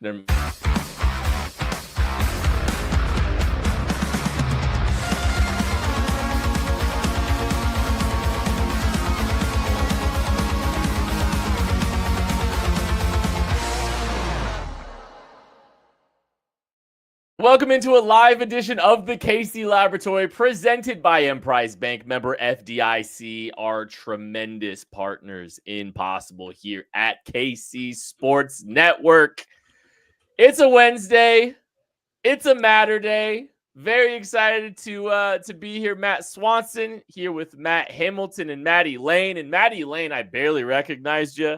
They're... Welcome into a live edition of the KC Laboratory presented by Emprise Bank, member FDIC, our tremendous partners in Possible here at KC Sports Network. It's a Wednesday. It's a Matter Day. Very excited to be here. Matt Swanson here with Matt Hamilton and Maddie Lane. And Maddie Lane, I barely recognized you.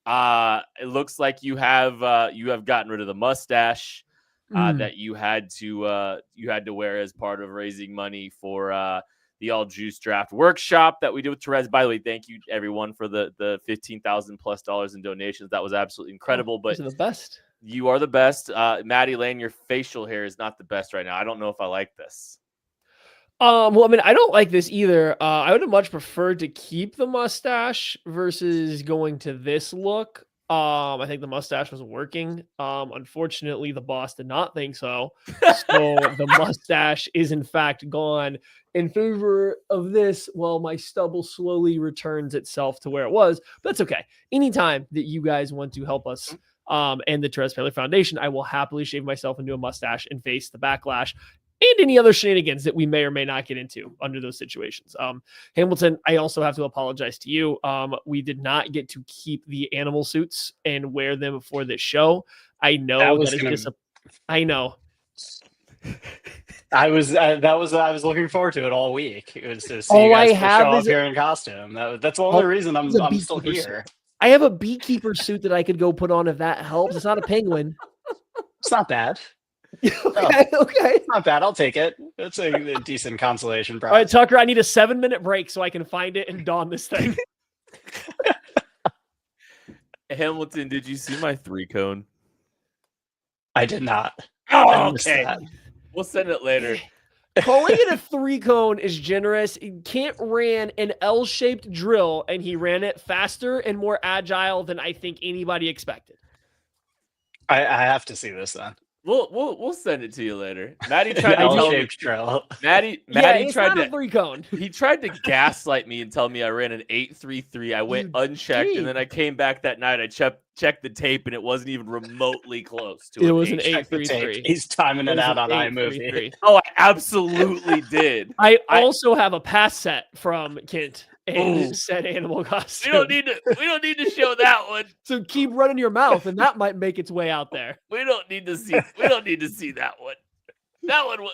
It looks like you have gotten rid of the mustache. That you had to wear as part of raising money for the All Juice Draft Workshop that we did with Therese. By the way, thank you everyone for the $15,000+ in donations. That was absolutely incredible. But those are the best. You are the best. Maddie Lane, your facial hair is not the best right now. I don't know if I like this. Well, I mean, I don't like this either. I would have much preferred to keep the mustache versus going to this look. I think the mustache was working. Unfortunately, the boss did not think so. So the mustache is in fact gone in favor of this. Well, my stubble slowly returns itself to where it was, but that's okay. Anytime that you guys want to help us and the Therese Family Foundation, I will happily shave myself into a mustache and face the backlash and any other shenanigans that we may or may not get into under those situations. Hamilton, I also have to apologize to you. We did not get to keep the animal suits and wear them for this show. I know I was looking forward to it all week. It was to see you guys show up here in costume. That's the only reason I'm still here. I have a beekeeper suit that I could go put on if that helps. It's not a penguin. It's not bad. Okay. Not bad. I'll take it. It's a decent consolation prize. All right, Tucker, I need a 7-minute break so I can find it and don this thing. Hamilton, did you see my 3-cone? I did not. Oh, okay. We'll send it later. Calling it a 3-cone is generous. Kent ran an L-shaped drill, and he ran it faster and more agile than I think anybody expected. I have to see this then. We'll send it to you later. Maddie tried to tell me. Maddie tried to 3-cone. He tried to gaslight me and tell me I ran an 8.33. I went unchecked, and then I came back that night. I checked the tape, and it wasn't even remotely close to it. It was an 8.33. He's timing it out on iMovie. Oh, I absolutely did. I also have a pass set from Kent and said animal costume. We don't need to show that one. So keep running your mouth, and that might make its way out there. We don't need to see that one. That one,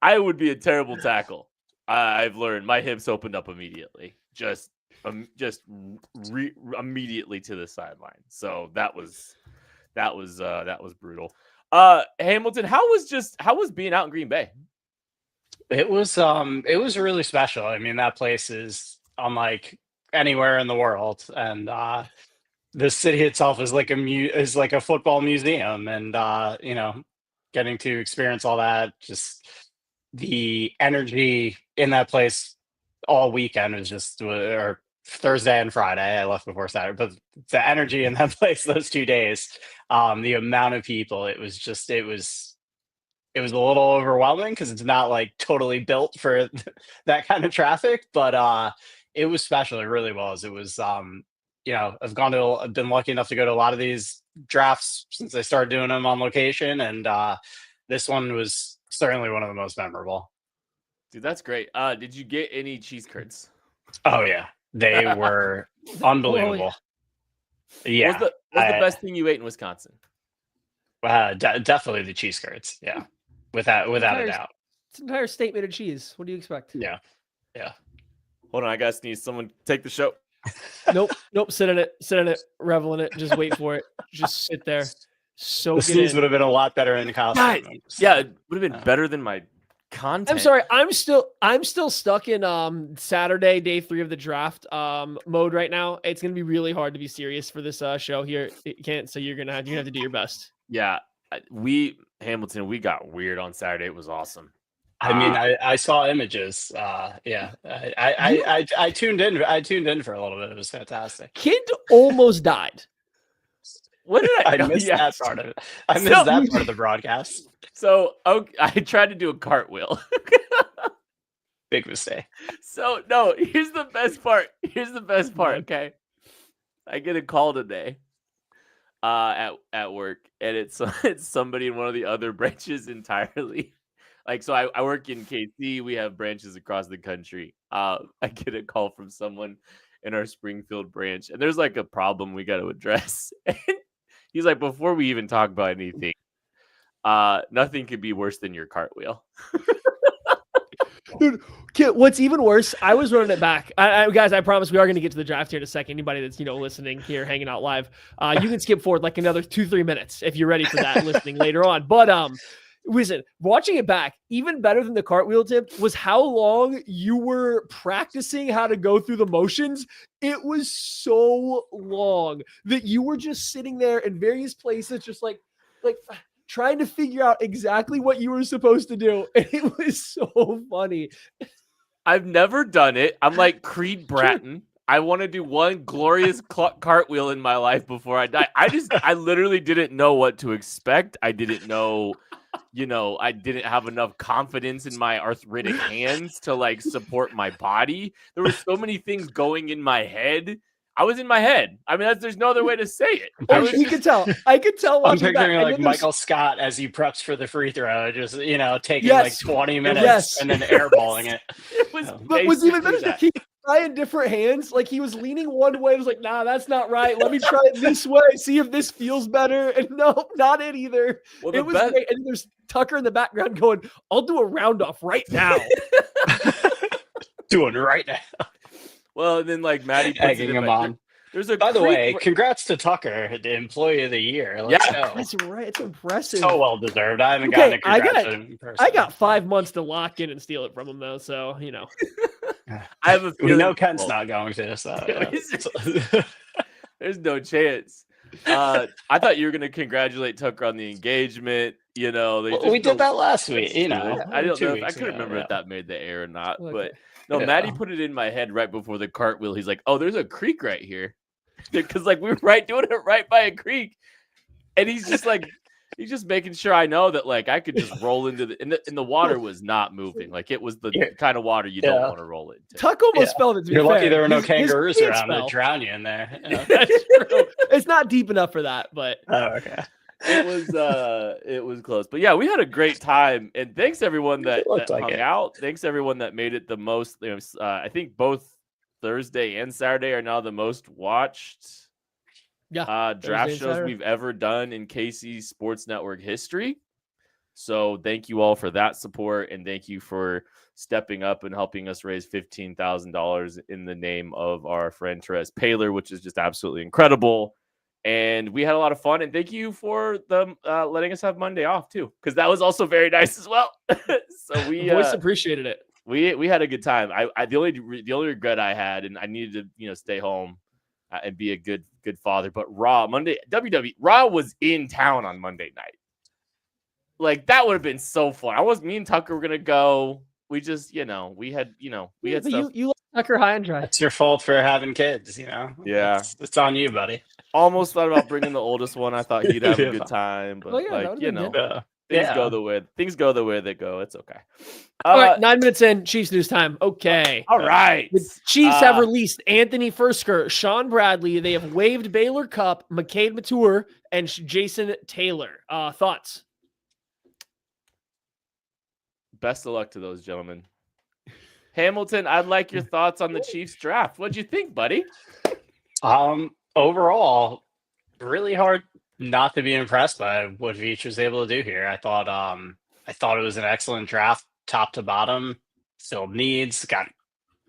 I would be a terrible tackle. I've learned my hips opened up immediately, just immediately to the sideline. So that was brutal. Hamilton, how was being out in Green Bay? It was really special. I mean, that place is unlike anywhere in the world, and the city itself is like a football museum, and getting to experience all that, just the energy in that place all weekend was just, or Thursday and Friday. I left before Saturday, but the energy in that place those 2 days, the amount of people, it was a little overwhelming because it's not like totally built for that kind of traffic, but it was special. It really was. It was, I've been lucky enough to go to a lot of these drafts since I started doing them on location, and this one was certainly one of the most memorable. Dude, that's great. Did you get any cheese curds? Oh yeah, they were unbelievable. Yeah. What's the best thing you ate in Wisconsin? Definitely the cheese curds. Yeah, without a doubt. It's an entire state made of cheese. What do you expect? Yeah. Hold on, I gotta sneeze. Someone take the show. Nope. Sit in it, revel in it. Just wait for it. Just sit there. The sneeze would have been a lot better in the costume. Yeah, it would have been better than my content. I'm sorry. I'm still stuck in Saturday, day 3 of the draft mode right now. It's gonna be really hard to be serious for this show here. It can't. So you're gonna have to do your best. Yeah, Hamilton, we got weird on Saturday. It was awesome. I mean, I saw images. Yeah, I tuned in. I tuned in for a little bit. It was fantastic. Kid almost died. What did I? I missed yeah. that part of it. I missed So- that part of the broadcast. So I tried to do a cartwheel. Big mistake. So no, here's the best part. Here's the best part. Okay, I get a call today, at work, and it's somebody in one of the other branches entirely. Like, so I work in KC. We have branches across the country. I get a call from someone in our Springfield branch, and there's like a problem we got to address. And he's like, before we even talk about anything, nothing could be worse than your cartwheel. Dude, what's even worse, I was running it back. Guys, I promise we are going to get to the draft here in a second. Anybody that's, listening here, hanging out live, you can skip forward like another 2-3 minutes if you're ready for that listening later on. But listen, watching it back, even better than the cartwheel tip was how long you were practicing how to go through the motions. It was so long that you were just sitting there in various places, just like trying to figure out exactly what you were supposed to do. And it was so funny. I've never done it. I'm like Creed Bratton. I want to do one glorious cartwheel in my life before I die. I literally didn't know what to expect. I didn't know, I didn't have enough confidence in my arthritic hands to like support my body. There were so many things going in my head. I was in my head. I mean, there's no other way to say it. Could tell. I could tell. I'm picturing like Michael Scott as he preps for the free throw, just taking like 20 minutes and then airballing it. It was, but was even better. He trying different hands. Like he was leaning one way. I was like, nah, that's not right. Let me try it this way. See if this feels better. And no, not it either. Well, it was great. And there's Tucker in the background going, "I'll do a round off right now." Doing right now. Well, and then like Maddie egging him on. There's a By the way, congrats to Tucker, the Employee of the Year. Let's go. That's right. It's impressive. So well deserved. I haven't gotten a congrats in person. I got 5 months to lock in and steal it from him though. So I have a feeling. We know Ken's not going to. So there's no chance. I thought you were going to congratulate Tucker on the engagement. We did that last week. I don't know. I couldn't remember if that made the air or not, but. No, Maddie put it in my head right before the cartwheel. He's like, "Oh, there's a creek right here," because like we were doing it right by a creek, and he's just making sure I know that like I could just roll into the and the water was not moving. Like it was the kind of water you don't want to roll into. Tuck almost fell into. You're lucky there were no kangaroos around to drown you in there. That's true. It's not deep enough for that, but okay. It was close, but yeah, we had a great time, and thanks everyone that hung out. Thanks everyone that made it the most. I think both Thursday and Saturday are now the most watched draft shows we've ever done in KC Sports Network history. So thank you all for that support, and thank you for stepping up and helping us raise $15,000 in the name of our friend Therese Paylor, which is just absolutely incredible. And we had a lot of fun, and thank you for them letting us have Monday off too, because that was also very nice as well. So we appreciated it. We had a good time. The only regret I had, and I needed to stay home and be a good father. But Raw was in town on Monday night. Like that would have been so fun. Me and Tucker were gonna go. We just we had stuff. You let Tucker high and dry. It's your fault for having kids. Yeah, it's on you, buddy. Almost thought about bringing the oldest one. I thought he'd have a good time, but things go the way they go. It's okay. All right, 9 minutes in, Chiefs news time. Okay. All right. The Chiefs have released Anthony Fursker, Sean Bradley. They have waived Baylor Cupp, McCade Mature, and Jason Taylor. Thoughts? Best of luck to those gentlemen. Hamilton, I'd like your thoughts on the Chiefs draft. What'd you think, buddy? Overall, really hard not to be impressed by what Veach was able to do here. I thought it was an excellent draft, top to bottom. Filled needs, got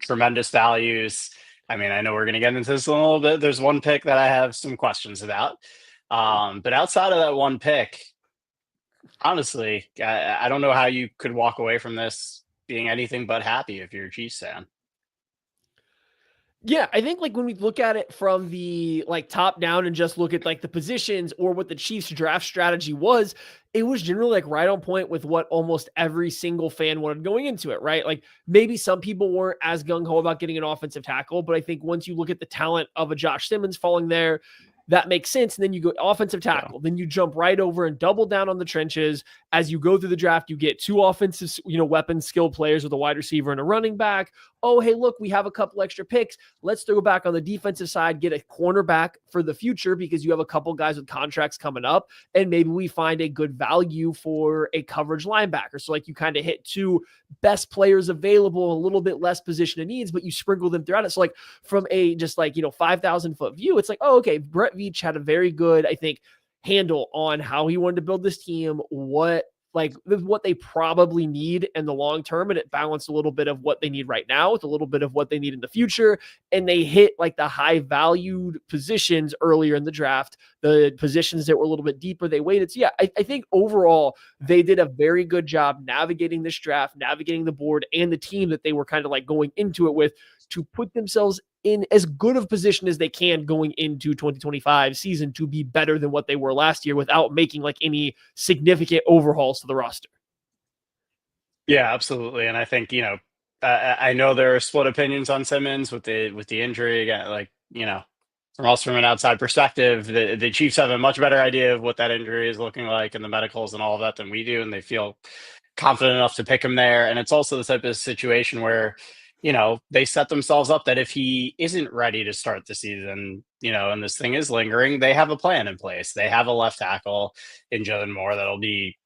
tremendous values. I mean, I know we're going to get into this a little bit. There's one pick that I have some questions about, but outside of that one pick, honestly, I don't know how you could walk away from this being anything but happy if you're a Chiefs fan. Yeah, I think like when we look at it from the top down and just look at the positions or what the Chiefs draft strategy was, it was generally right on point with what almost every single fan wanted going into it, right? Like maybe some people weren't as gung-ho about getting an offensive tackle, but I think once you look at the talent of a Josh Simmons falling there, that makes sense. And then you go offensive tackle, then you jump right over and double down on the trenches. As you go through the draft, you get 2 offensive, weapon skilled players with a wide receiver and a running back. Oh, hey, look, we have a couple extra picks. Let's throw back on the defensive side, get a cornerback for the future because you have a couple guys with contracts coming up. And maybe we find a good value for a coverage linebacker. So like you kind of hit 2 best players available, a little bit less position of needs, but you sprinkle them throughout it. So like from a just 5,000 foot view, it's like, oh, okay, Brett Veach had a very good, I think, handle on how he wanted to build this team, what they probably need in the long term. And it balanced a little bit of what they need right now with a little bit of what they need in the future. And they hit the high valued positions earlier in the draft, the positions that were a little bit deeper, they waited. So yeah, I think overall they did a very good job navigating this draft, navigating the board and the team that they were kind of going into it with to put themselves in as good of position as they can going into 2025 season to be better than what they were last year without making any significant overhauls to the roster. Yeah, absolutely. And I think, I know there are split opinions on Simmons with the injury again, from an outside perspective, the Chiefs have a much better idea of what that injury is looking like and the medicals and all of that than we do. And they feel confident enough to pick him there. And it's also the type of situation where, they set themselves up that if he isn't ready to start the season, and this thing is lingering, they have a plan in place. They have a left tackle in Jalen Moore that'll be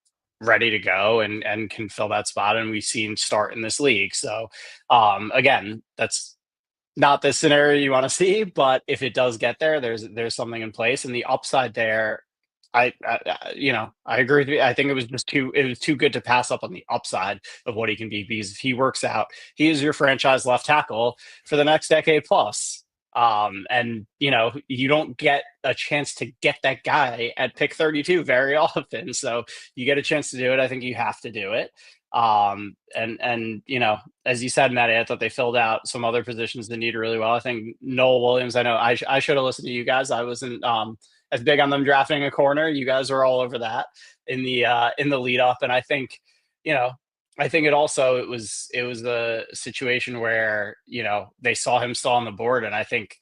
ready to go and can fill that spot. And we've seen start in this league. So again, that's not the scenario you want to see, but if it does get there, there's something in place. And the upside there, I agree with you. I think it was too good to pass up on the upside of what he can be, because if he works out, he is your franchise left tackle for the next decade plus. And you don't get a chance to get that guy at pick 32 very often. So you get a chance to do it. I think you have to do it. And as you said, Matty, I thought they filled out some other positions they need really well. I think Noel Williams, I know I should have listened to you guys. I wasn't as big on them drafting a corner. You guys were all over that in the lead up. And I think, I think it was a situation where, they saw him still on the board. And I think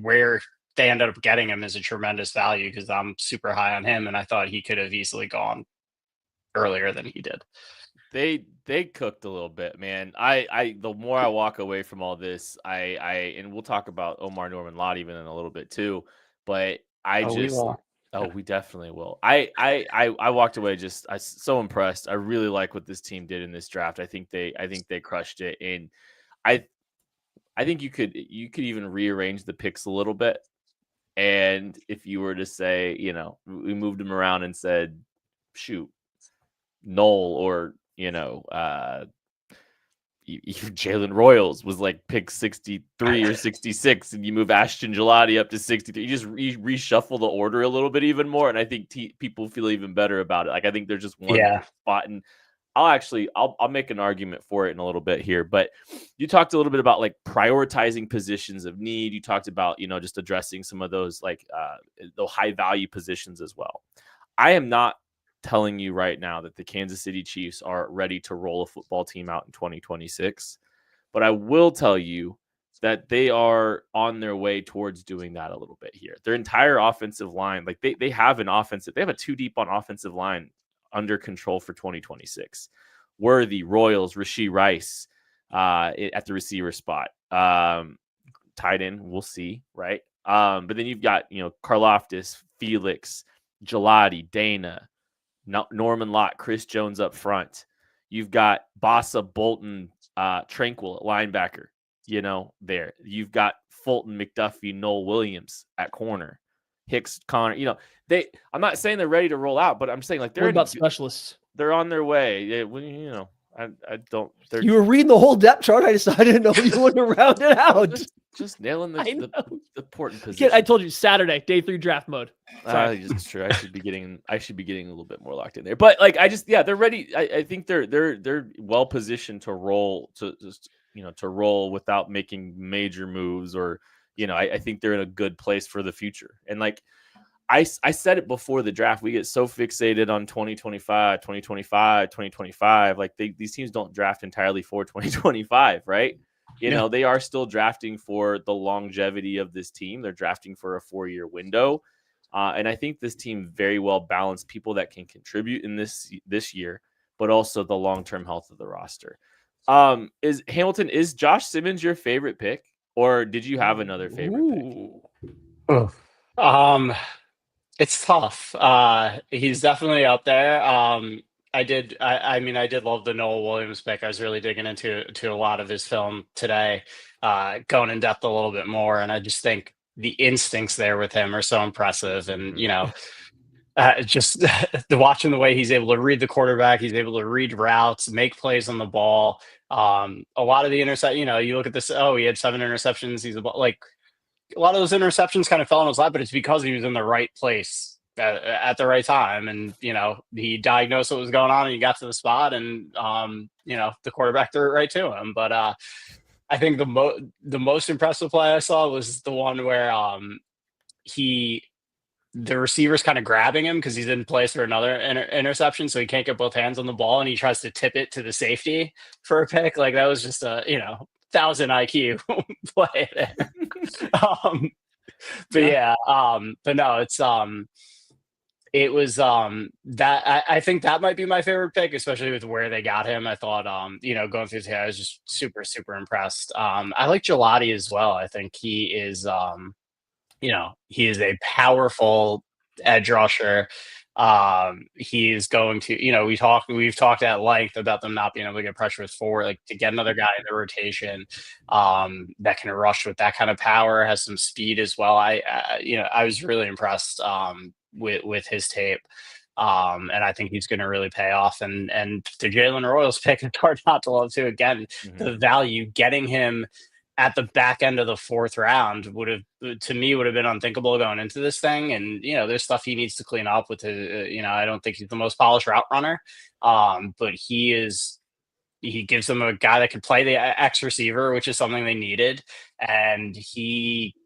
where they ended up getting him is a tremendous value, because I'm super high on him. And I thought he could have easily gone earlier than he did. They cooked a little bit, man. The more I walk away from all this, and we'll talk about Omarr Norman-Lott even in a little bit too, but we definitely will. I walked away I so impressed. I really like what this team did in this draft. I think they crushed it, and I think you could even rearrange the picks a little bit. And if you were to say, we moved them around and said, shoot, Noel or Jalen Royals was pick 63 or 66, and you move Ashton Gelati up to 63. You just reshuffle the order a little bit even more, and I think people feel even better about it. I think there's just one spot, and I'll make an argument for it in a little bit here. But you talked a little bit about prioritizing positions of need. You talked about just addressing some of those the high value positions as well. I am not telling you right now that the Kansas City Chiefs are ready to roll a football team out in 2026. But I will tell you that they are on their way towards doing that a little bit here. Their entire offensive line, they have a 2 deep on offensive line under control for 2026. Worthy, Royals, Rashee Rice at the receiver spot. Tight end, we'll see, right? But then you've got, Karlaftis, Felix, Gelati, Dana, Norman-Lott, Chris Jones up front. You've got Bossa, Bolton, Tranquil at linebacker, there. You've got Fulton, McDuffie, Noel Williams at corner. Hicks, Connor, I'm not saying they're ready to roll out, but I'm saying they're about specialists. They're on their way. I don't. You were reading the whole depth chart. I decided to know you wanted to round it out. Just nailing the important position. I told you Saturday, day 3 draft mode. It's true. I should be getting a little bit more locked in there. But they're ready. I think they're well positioned to roll to roll without making major moves, or I think they're in a good place for the future. And I said it before the draft, we get so fixated on 2025. These teams don't draft entirely for 2025, right? You know, they are still drafting for the longevity of this team. They're drafting for a 4-year window. And I think this team very well balanced people that can contribute in this year, but also the long-term health of the roster. Is Josh Simmons your favorite pick, or did you have another favorite pick? It's tough. He's definitely up there. I mean, I did love the Noah Williams pick. I was really digging into a lot of his film today, going in depth a little bit more, and I just think the instincts there with him are so impressive. And just watching the way he's able to read the quarterback, he's able to read routes, make plays on the ball. A lot of the you look at this. Oh, he had 7 interceptions. He's like a lot of those interceptions kind of fell in his lap, but it's because he was in the right place at the right time. And, he diagnosed what was going on and he got to the spot and, the quarterback threw it right to him. But I think the most impressive play I saw was the one where the receiver's kind of grabbing him because he's in place for another interception. So he can't get both hands on the ball and he tries to tip it to the safety for a pick. Like that was just a, 1,000 IQ play there. But no, it was that I think that might be my favorite pick, especially with where they got him. I thought, going through I was just super, super impressed. I like Gelati as well. I think he is, he is a powerful edge rusher. He's going to, we've talked at length about them not being able to get pressure with 4, like to get another guy in the rotation, that can rush with that kind of power, has some speed as well. I was really impressed, with his tape. And I think he's going to really pay off. And the Jalen Royals pick, it's hard not to love too. Again, the value getting him at the back end of the 4th round would have been unthinkable going into this thing. And, there's stuff he needs to clean up with his, I don't think he's the most polished route runner. But he gives them a guy that can play the X receiver, which is something they needed. And he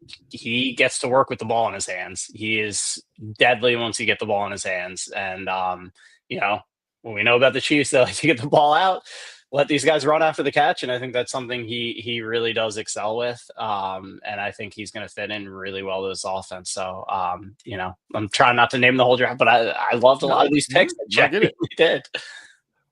gets to work with the ball in his hands. He is deadly once you get the ball in his hands. And, when we know about the Chiefs, they like to get the ball out, let these guys run after the catch. And I think that's something he really does excel with. And I think he's going to fit in really well to this offense. So, I'm trying not to name the whole draft, but I loved a lot of these picks that Jack did.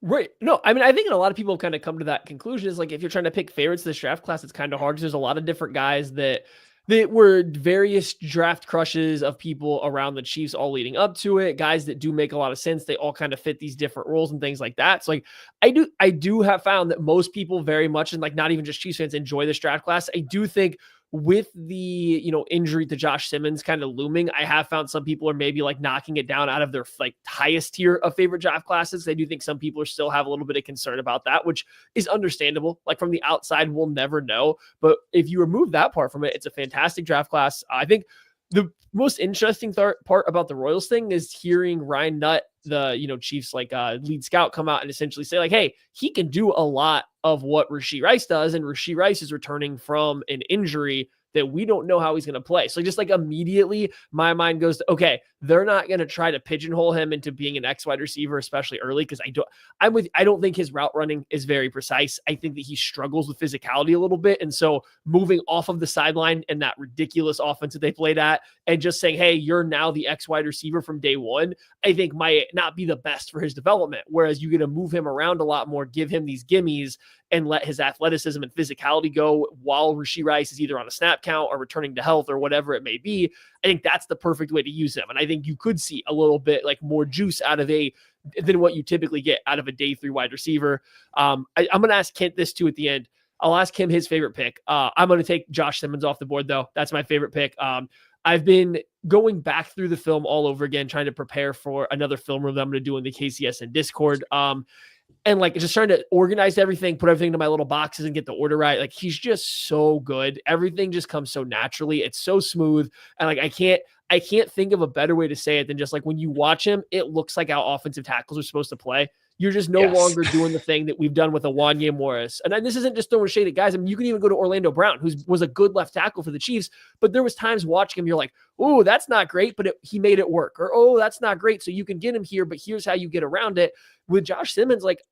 Right. No, I mean, I think a lot of people kind of come to that conclusion is like, if you're trying to pick favorites this draft class, it's kind of hard because there's a lot of different guys that were various draft crushes of people around the Chiefs all leading up to it. Guys that do make a lot of sense. They all kind of fit these different roles and things like that. So like, I do have found that most people very much, and like not even just Chiefs fans, enjoy this draft class. I do think with the, injury to Josh Simmons kind of looming, I have found some people are maybe like knocking it down out of their like highest tier of favorite draft classes. I do think some people still have a little bit of concern about that, which is understandable. Like from the outside, we'll never know. But if you remove that part from it, it's a fantastic draft class. I think the most interesting part about the Royals thing is hearing Ryan Nutt, the Chiefs like lead scout, come out and essentially say like, hey, he can do a lot of what Rashee Rice does, and Rashee Rice is returning from an injury that we don't know how he's going to play. So just like immediately my mind goes to, okay, they're not going to try to pigeonhole him into being an X wide receiver, especially early. Cause I don't think his route running is very precise. I think that he struggles with physicality a little bit. And so moving off of the sideline and that ridiculous offense that they played at and just saying, hey, you're now the X wide receiver from day one, I think might not be the best for his development. Whereas you get to move him around a lot more, give him these gimmies and let his athleticism and physicality go while Rashee Rice is either on a snap count or returning to health or whatever it may be. I think that's the perfect way to use him. And I think you could see a little bit like more juice out of than what you typically get out of a day 3 wide receiver. I'm going to ask Kent this too at the end. I'll ask him his favorite pick. I'm going to take Josh Simmons off the board though. That's my favorite pick. I've been going back through the film all over again, trying to prepare for another film room that I'm going to do in the KCSN Discord. And like just trying to organize everything, put everything into my little boxes and get the order right. Like he's just so good. Everything just comes so naturally. It's so smooth. And like, I can't think of a better way to say it than just like when you watch him, it looks like how offensive tackles are supposed to play. You're just no longer doing the thing that we've done with Awanya Morris. And this isn't just throwing shade at guys. I mean, you can even go to Orlando Brown, who was a good left tackle for the Chiefs, but there was times watching him, you're like, oh, that's not great, but he made it work. Or, oh, that's not great, so you can get him here, but here's how you get around it. With Josh Simmons, like,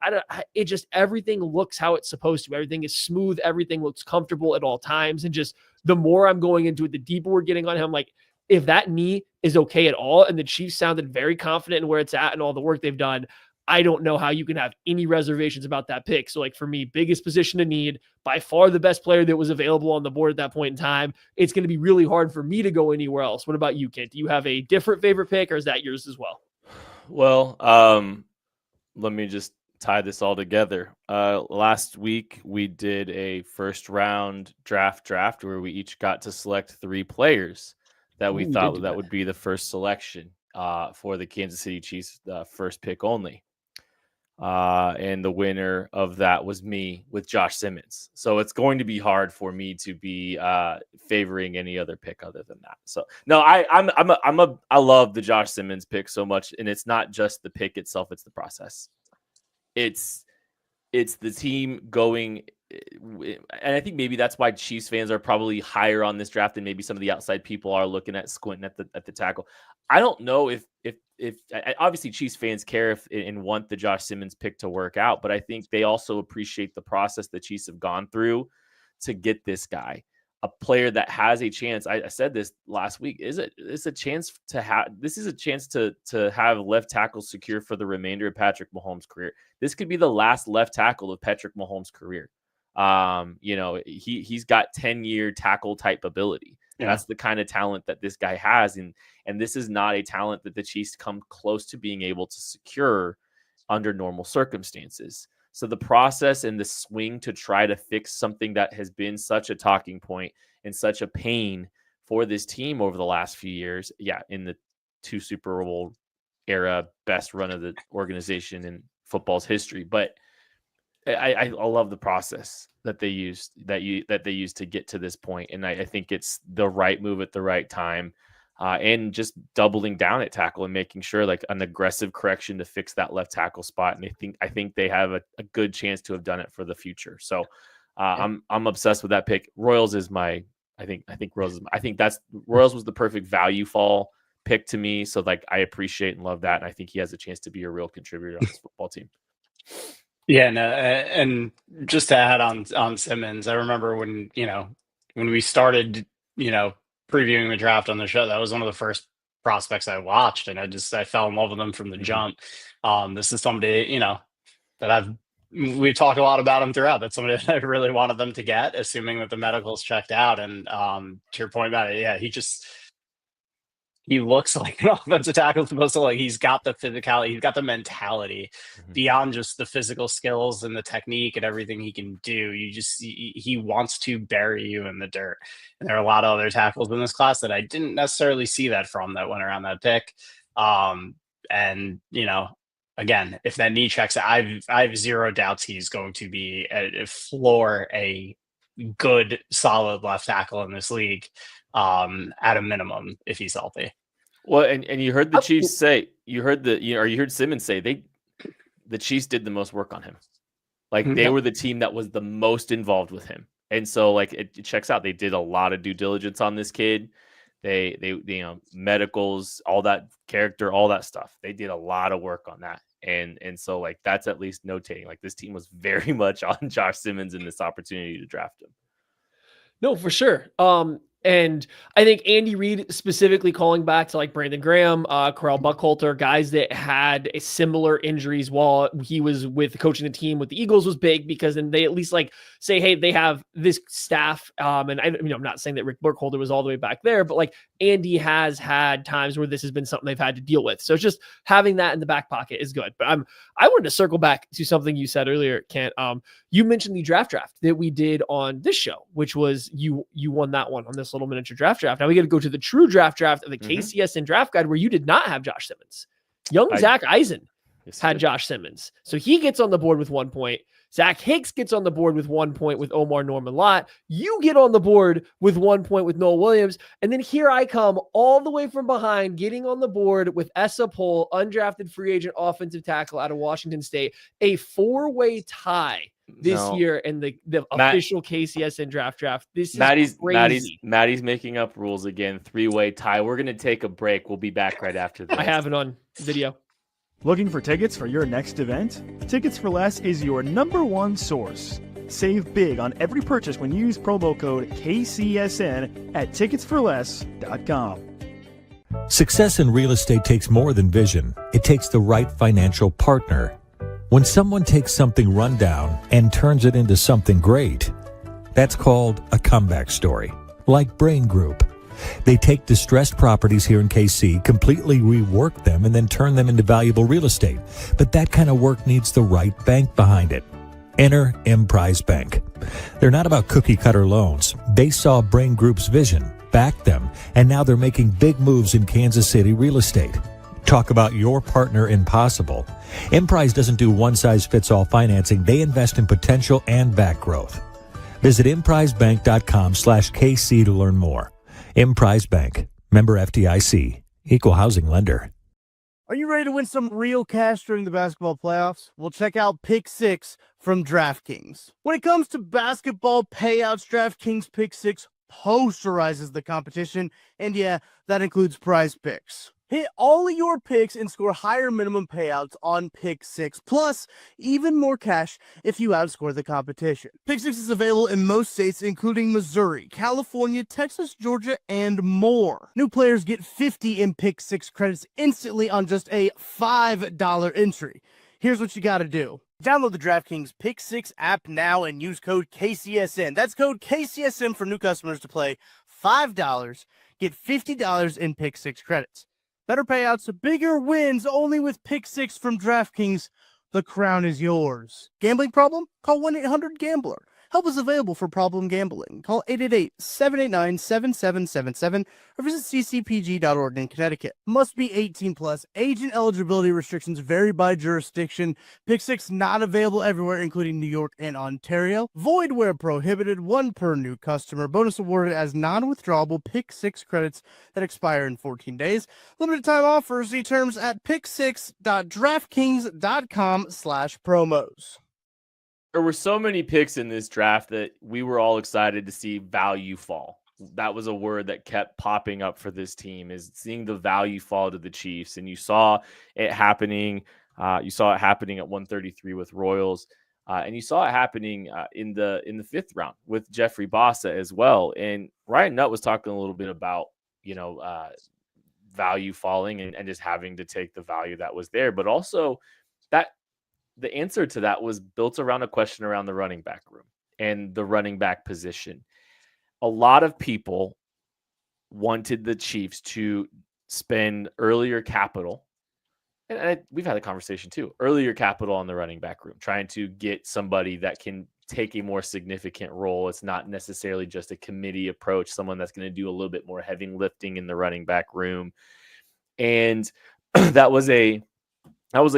it just, everything looks how it's supposed to. Everything is smooth. Everything looks comfortable at all times. And just the more I'm going into it, the deeper we're getting on him, like, if that knee is okay at all, and the Chiefs sounded very confident in where it's at and all the work they've done, I don't know how you can have any reservations about that pick. So, like, for me, biggest position to need, by far the best player that was available on the board at that point in time. It's going to be really hard for me to go anywhere else. What about you, Kent? Do you have a different favorite pick, or is that yours as well? Well, let me just tie this all together. Last week, we did a first round draft where we each got to select 3 players that we thought that would be the first selection for the Kansas City Chiefs, first pick only. And the winner of that was me with Josh Simmons. So it's going to be hard for me to be favoring any other pick other than that. So no, I love the Josh Simmons pick so much, and it's not just the pick itself; it's the process. It's the team going, and I think maybe that's why Chiefs fans are probably higher on this draft than maybe some of the outside people are looking at, squinting at the tackle. I don't know if obviously Chiefs fans care if and want the Josh Simmons pick to work out, but I think they also appreciate the process the Chiefs have gone through to get this guy, a player that has a chance. I said this last week. This is a chance to have left tackle secure for the remainder of Patrick Mahomes' career. This could be the last left tackle of Patrick Mahomes' career. He's got 10-year tackle type ability. Yeah. That's the kind of talent that this guy has. And this is not a talent that the Chiefs come close to being able to secure under normal circumstances. So the process and the swing to try to fix something that has been such a talking point and such a pain for this team over the last few years. Yeah. In the 2 Super Bowl era, best run of the organization in football's history. But I love the process that they used to get to this point. And I think it's the right move at the right time, and just doubling down at tackle and making sure, like, an aggressive correction to fix that left tackle spot. And I think they have a good chance to have done it for the future. So I'm obsessed with that pick. Royals was the perfect value fall pick to me. So, like, I appreciate and love that. And I think he has a chance to be a real contributor on this football team. Yeah, no, and just to add on Simmons, I remember when we started, previewing the draft on the show, that was one of the first prospects I watched, and I fell in love with him from the jump. This is somebody, that we've talked a lot about him throughout. That's somebody that I really wanted them to get, assuming that the medicals checked out. And to your point about it, yeah, he looks like an offensive tackle supposed to. Like, he's got the physicality, he's got the mentality beyond just the physical skills and the technique and everything he can do. He wants to bury you in the dirt. And there are a lot of other tackles in this class that I didn't necessarily see that from, that went around that pick. And again, if that knee checks, I have zero doubts he's going to be a good, solid left tackle in this league. At a minimum, if he's healthy. Well, and you heard the Chiefs say, you heard Simmons say the Chiefs did the most work on him. Like, they were the team that was the most involved with him. And so, like, it checks out. They did a lot of due diligence on this kid. They medicals, all that character, all that stuff. They did a lot of work on that. And so, like, that's at least notating. Like, this team was very much on Josh Simmons in this opportunity to draft him. No, for sure. And I think Andy Reid specifically calling back to, like, Brandon Graham, Corral Buckhalter, guys that had a similar injuries while he was coaching the team with the Eagles was big, because then they at least, like, say, hey, they have this staff. And I'm not saying that Rick Buckhalter was all the way back there, but, like, Andy has had times where this has been something they've had to deal with. So just having that in the back pocket is good. But I wanted to circle back to something you said earlier, Kent. You mentioned the draft that we did on this show, which was you won that one on this little miniature draft. Now we got to go to the true draft of the KCSN draft guide, where you did not have Josh Simmons. Young Zach Eisen Yes, had Josh Simmons. So he gets on the board with 1 point. Zach Hicks gets on the board with 1 point with Omarr Norman-Lott. You get on the board with 1 point with Noah Williams. And then here I come all the way from behind, getting on the board with Essa Pohl, undrafted free agent offensive tackle out of Washington State. A 4-way tie this year in the official KCSN draft. This is crazy. Maddie's making up rules again. 3-way tie. We're going to take a break. We'll be back right after this. I have it on video. Looking for tickets for your next event? Tickets for Less is your #1 source. Save big on every purchase when you use promo code KCSN at ticketsforless.com. Success in real estate takes more than vision. It takes the right financial partner. When someone takes something rundown and turns it into something great, that's called a comeback story, like Brain Group. They take distressed properties here in KC, completely rework them, and then turn them into valuable real estate. But that kind of work needs the right bank behind it. Enter Emprise Bank. They're not about cookie-cutter loans. They saw Brain Group's vision, backed them, and now they're making big moves in Kansas City real estate. Talk about your partner in possible. Emprise doesn't do one-size-fits-all financing. They invest in potential and back growth. Visit emprisebank.com/KC to learn more. Emprise Bank, member FDIC, equal housing lender. Are you ready to win some real cash during the basketball playoffs? Well, check out Pick 6 from DraftKings. When it comes to basketball payouts, DraftKings Pick 6 posterizes the competition, and yeah, that includes Prize Picks. Hit all of your picks and score higher minimum payouts on Pick 6, plus even more cash if you outscore the competition. Pick 6 is available in most states, including Missouri, California, Texas, Georgia, and more. New players get 50 in Pick 6 credits instantly on just a $5 entry. Here's what you got to do. Download the DraftKings Pick 6 app now and use code KCSN. That's code KCSN for new customers to play $5. Get $50 in Pick 6 credits. Better payouts, bigger wins, only with Pick 6 from DraftKings. The crown is yours. Gambling problem? Call 1-800-GAMBLER. Help is available for problem gambling. Call 888-789-7777 or visit ccpg.org in Connecticut. Must be 18 plus. Age and eligibility restrictions vary by jurisdiction. Pick 6 not available everywhere, including New York and Ontario. Void where prohibited. 1 per new customer. Bonus awarded as non-withdrawable Pick 6 credits that expire in 14 days. Limited time offers. See terms at pick6.draftkings.com/promos. There were so many picks in this draft that we were all excited to see value fall. That was a word that kept popping up for this team, is seeing the value fall to the Chiefs. And you saw it happening. You saw it happening at 133 with Royals. And you saw it happening in the 5th round with Jeffrey Bossa as well. And Ryan Nutt was talking a little bit about, value falling and just having to take the value that was there. But also that the answer to that was built around a question around the running back room and the running back position. A lot of people wanted the Chiefs to spend earlier capital. And we've had a conversation too, earlier capital on the running back room, trying to get somebody that can take a more significant role. It's not necessarily just a committee approach, someone that's going to do a little bit more heavy lifting in the running back room. And that was a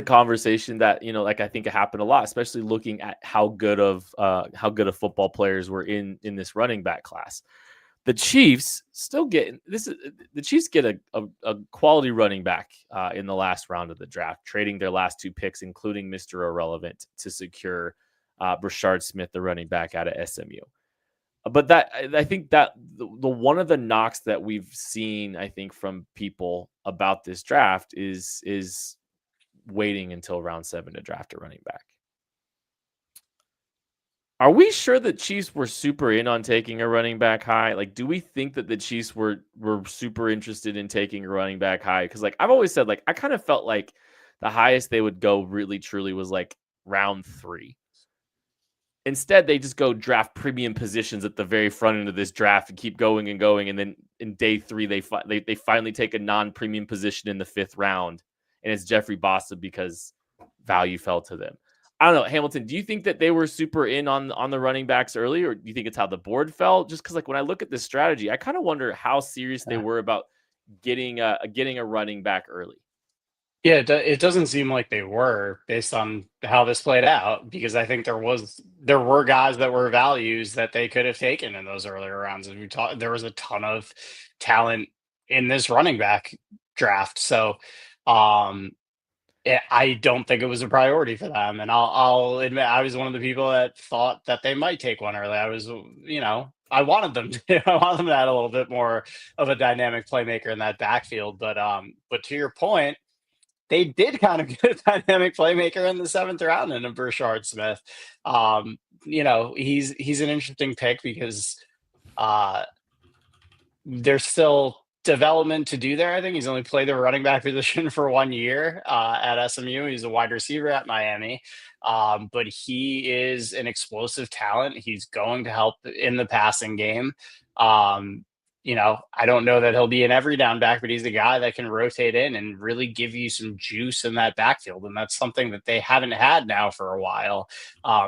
conversation that, I think it happened a lot, especially looking at how good of football players were in this running back class. The Chiefs still get the Chiefs get a quality running back in the last round of the draft, trading their last 2 picks, including Mr. Irrelevant, to secure Brashard Smith, the running back out of SMU. But I think that the one of the knocks that we've seen, I think, from people about this draft is waiting until round 7 to draft a running back. Are we sure the Chiefs were super in on taking a running back high? Like, do we think that the Chiefs were super interested in taking a running back high? Because, I've always said, I kind of felt like the highest they would go really truly was round 3. Instead, they just go draft premium positions at the very front end of this draft and keep going and going. And then in day 3, they finally take a non-premium position in the 5th round. And it's Jeffrey Bossa because value fell to them. I don't know, Hamilton, do you think that they were super in on the running backs early, or do you think it's how the board fell? Just because, when I look at this strategy, I kind of wonder how serious they were about getting a running back early. Yeah, it doesn't seem like they were based on how this played out because I think there were guys that were values that they could have taken in those earlier rounds. As we talked, there was a ton of talent in this running back draft. So um I don't think it was a priority for them. And I'll admit I was one of the people that thought that they might take one early. I was, I wanted them to, I wanted them to add a little bit more of a dynamic playmaker in that backfield. But to your point, they did kind of get a dynamic playmaker in the seventh round in a Brashard Smith. He's an interesting pick because uh, there's still development to do there. I think he's only played the running back position for 1 year at SMU. He's a wide receiver at Miami, but he is an explosive talent. He's going to help in the passing game. Um, I don't know that he'll be an every down back, but he's a guy that can rotate in and really give you some juice in that backfield. And that's something that they haven't had now for a while.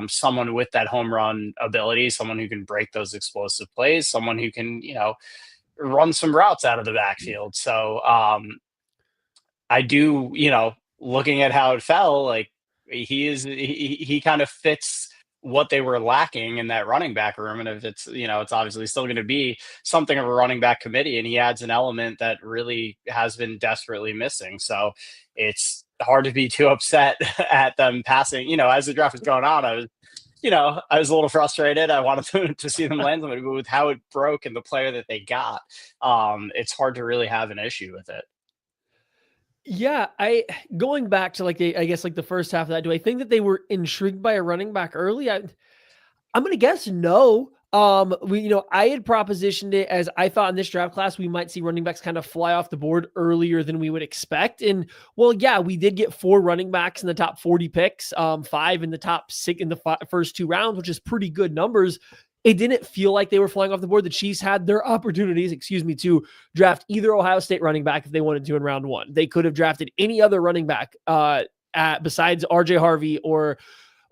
Someone with that home run ability, someone who can break those explosive plays, someone who can, run some routes out of the backfield. So I do, looking at how it fell, like he kind of fits what they were lacking in that running back room. And if it's, it's obviously still going to be something of a running back committee, and he adds an element that really has been desperately missing. So it's hard to be too upset at them passing, as the draft was going on. I was a little frustrated. I wanted to see them land somebody, but with how it broke and the player that they got, it's hard to really have an issue with it. Yeah, going back to I guess the first half of that, do I think that they were intrigued by a running back early? I'm gonna guess no. I had propositioned it as I thought in this draft class we might see running backs kind of fly off the board earlier than we would expect. And well, yeah, we did get 4 running backs in the top 40 picks, 5 in the top 6 in the first 2 rounds, which is pretty good numbers. It didn't feel like they were flying off the board. The Chiefs had their opportunities, to draft either Ohio State running back if they wanted to in round 1. They could have drafted any other running back besides RJ Harvey or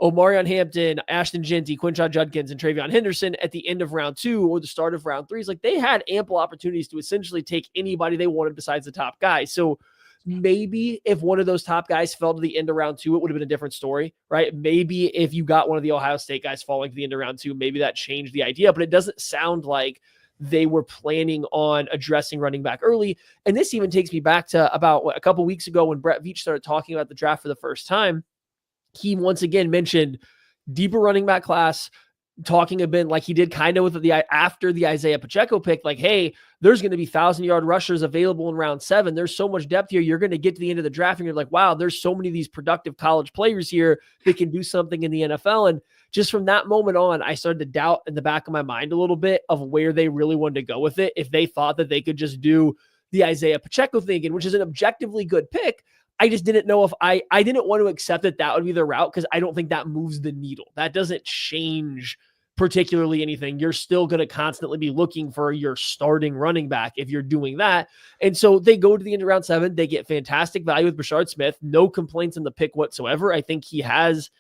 Omarion Hampton, Ashton Genty, Quinshon Judkins, and Travion Henderson at the end of round 2 or the start of round 3. It's like they had ample opportunities to essentially take anybody they wanted besides the top guy. So maybe if one of those top guys fell to the end of round 2, it would have been a different story, right? Maybe if you got one of the Ohio State guys falling to the end of round 2, maybe that changed the idea, but it doesn't sound like they were planning on addressing running back early. And this even takes me back to about a couple weeks ago when Brett Veach started talking about the draft for the first time. He once again mentioned deeper running back class, talking a bit like he did kind of with after the Isaiah Pacheco pick, like, hey, there's going to be 1,000-yard rushers available in round 7. There's so much depth here. You're going to get to the end of the draft and you're like, wow, there's so many of these productive college players here that can do something in the NFL. And just from that moment on, I started to doubt in the back of my mind a little bit of where they really wanted to go with it. If they thought that they could just do the Isaiah Pacheco thing, which is an objectively good pick, I just didn't know if I didn't want to accept that would be the route because I don't think that moves the needle. That doesn't change particularly anything. You're still going to constantly be looking for your starting running back if you're doing that. And so they go to the end of round 7. They get fantastic value with Brashard Smith. No complaints in the pick whatsoever. I think he has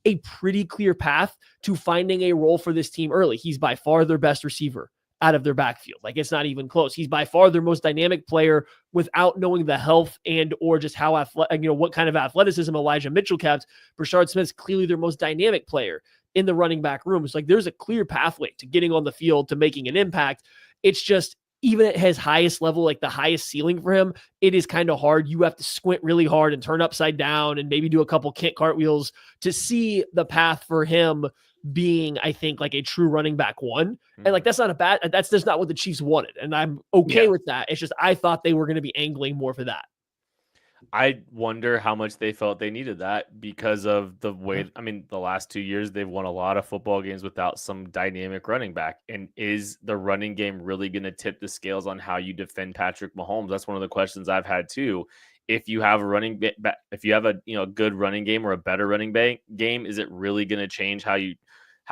a pretty clear path to finding a role for this team early. He's by far their best receiver out of their backfield. Like, it's not even close. He's by far their most dynamic player without knowing the health and or just how what kind of athleticism Elijah Mitchell kept. Brashard Smith's clearly their most dynamic player in the running back room. It's like there's a clear pathway to getting on the field, to making an impact. It's just, even at his highest level, like the highest ceiling for him, it is kind of hard. You have to squint really hard and turn upside down and maybe do a couple cartwheels to see the path for him being, I think, like a true running back 1. And like, that's just not what the Chiefs wanted. And I'm okay with that. It's just, I thought they were going to be angling more for that. I wonder how much they felt they needed that because of the way, the last 2 years, they've won a lot of football games without some dynamic running back. And is the running game really going to tip the scales on how you defend Patrick Mahomes? That's one of the questions I've had too. If you have if you have a good running game or a better running game, is it really going to change how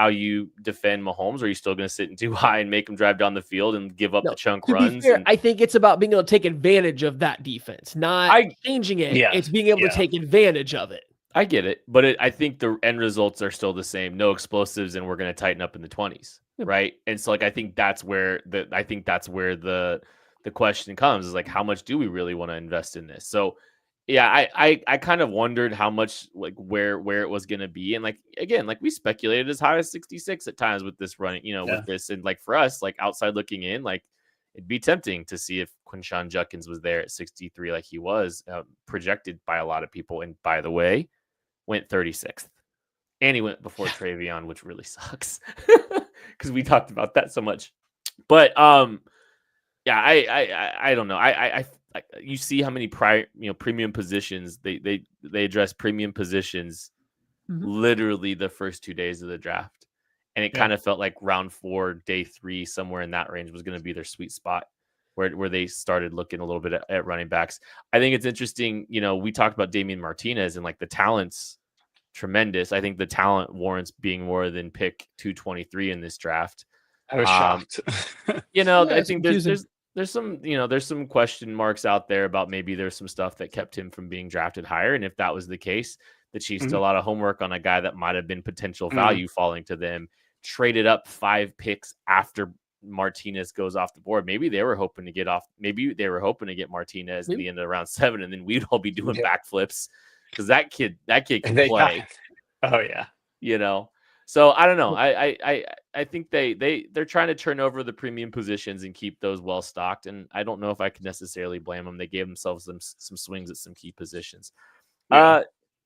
you defend Mahomes? Or are you still going to sit in too high and make him drive down the field and give up the chunk runs? Fair, I think it's about being able to take advantage of that defense, not changing it. Yeah. It's being able to take advantage of it. I get it, but I think the end results are still the same. No explosives, and we're going to tighten up in the 20s, right? And so, like, I think that's where the question comes, is like, how much do we really want to invest in this? So Yeah, I kind of wondered how much like where it was gonna be. And like again, like we speculated as high as 66 at times with this running, Yeah. with this. And like for us, like outside looking in, like it'd be tempting to see if Quinshawn Judkins was there at 63 like he was projected by a lot of people. And by the way, went 36th. And he went before Travion, which really sucks. Because we talked about that so much. But yeah, I don't know. I you see how many premium positions they address premium positions literally the first 2 days of the draft, and it kind of felt like round 4, day 3, somewhere in that range was going to be their sweet spot where they started looking a little bit at running backs. I think it's interesting. We talked about Damian Martinez and like the talent's tremendous. I think the talent warrants being more than pick 223 in this draft. I was shocked. I think there's some question marks out there about maybe there's some stuff that kept him from being drafted higher. And if that was the case, the Chiefs did a lot of homework on a guy that might have been potential value falling to them, traded up 5 picks after Martinez goes off the board. Maybe they were hoping to get Martinez at the end of round 7, and then we'd all be doing backflips because that kid can play. Oh yeah. So I don't know. I think they're trying to turn over the premium positions and keep those well stocked. And I don't know if I could necessarily blame them. They gave themselves some swings at some key positions. Yeah.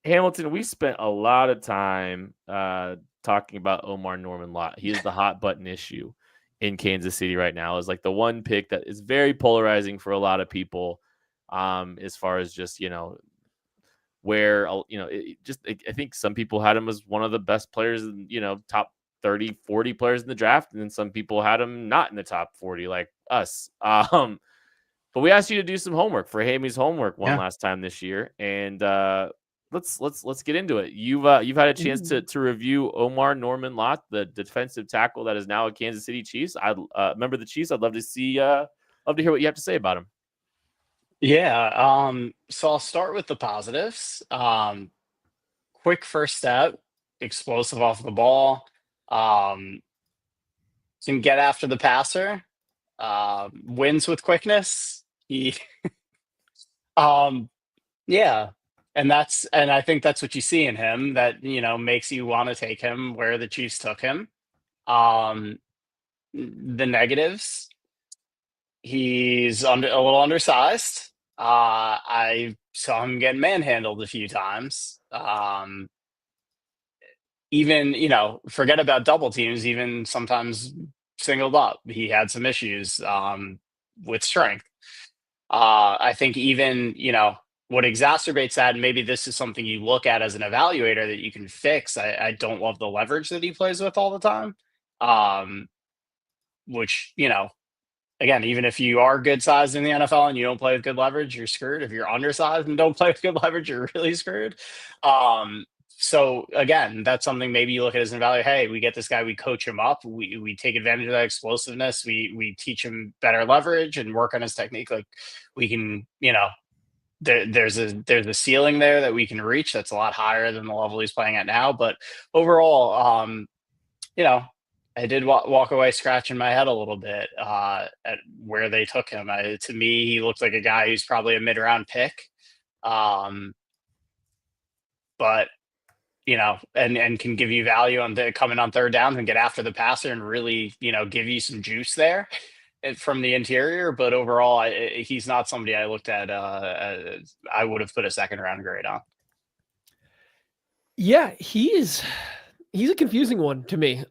Hamilton, we spent a lot of time talking about Omarr Norman-Lott. He is the hot button issue in Kansas City right now. Is like the one pick that is very polarizing for a lot of people, as far as just where I think some people had him as one of the best players, top 30, 40 players in the draft, and then some people had him not in the top 40, like us. But we asked you to do some homework for Hamy's homework last time this year, and let's get into it. You've had a chance to review Omarr Norman-Lott, the defensive tackle that is now a Kansas City Chiefs. I remember the Chiefs. I'd love to hear what you have to say about him. Yeah. So I'll start with the positives. Quick first step, explosive off the ball. Can get after the passer. Wins with quickness. Yeah. And I think that's what you see in him that, makes you want to take him where the Chiefs took him. The negatives, he's a little undersized. I saw him get manhandled a few times. Even, forget about double teams, even sometimes singled up. He had some issues with strength. I think even, what exacerbates that, and maybe this is something you look at as an evaluator that you can fix. I don't love the leverage that he plays with all the time. Which, again, even if you are good sized in the NFL and you don't play with good leverage, you're screwed. If you're undersized and don't play with good leverage, you're really screwed. So again, that's something maybe you look at as an evaluator. Hey, we get this guy, we coach him up, we take advantage of that explosiveness, we teach him better leverage and work on his technique. Like we can, there's a ceiling there that we can reach that's a lot higher than the level he's playing at now. But overall, I did walk away scratching my head a little bit at where they took him. To me, he looks like a guy who's probably a mid-round pick, but and can give you value on coming on third downs and get after the passer and really give you some juice there from the interior. But overall, he's not somebody I looked at. I would have put a second-round grade on. Yeah, he's a confusing one to me.